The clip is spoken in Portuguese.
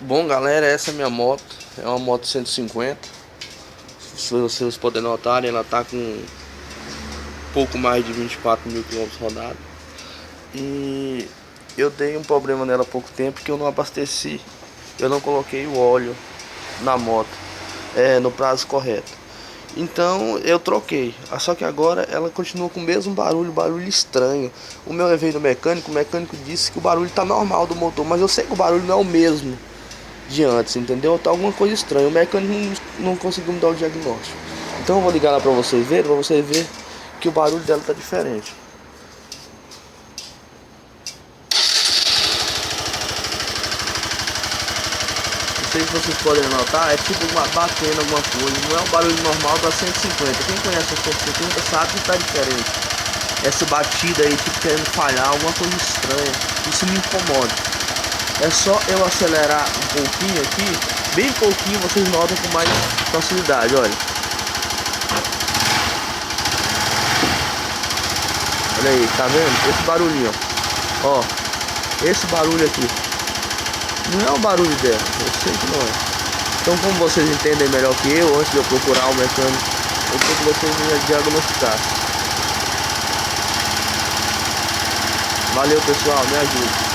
Bom, galera, essa é a minha moto. É uma moto 150. Se vocês podem notar, ela tá com pouco mais de 24 mil quilômetros rodados. E eu dei um problema nela há pouco tempo, que eu não abasteci. Eu não coloquei o óleo na moto no prazo correto. Então eu troquei. Só que agora ela continua com o mesmo barulho estranho. O meu levei no mecânico, o mecânico disse que o barulho tá normal do motor, mas eu sei que o barulho não é o mesmo de antes, entendeu? Tá alguma coisa estranha. O mecânico não conseguiu me dar o diagnóstico. Então eu vou ligar lá pra vocês verem que o barulho dela tá diferente. Não sei se vocês podem notar, é tipo batendo alguma coisa. Não é um barulho normal da 150. Quem conhece a 150 sabe que tá diferente. Essa batida aí, tipo querendo falhar, alguma coisa estranha. Isso me incomoda. É só eu acelerar um pouquinho aqui, bem pouquinho, vocês notam com mais facilidade, olha. Olha aí, tá vendo? Esse barulhinho, ó. Esse barulho aqui não é o barulho dela, eu sei que não é. Então, como vocês entendem melhor que eu, antes de eu procurar o mecânico, eu quero que vocês me diagnosticassem. Valeu, pessoal, me ajuda.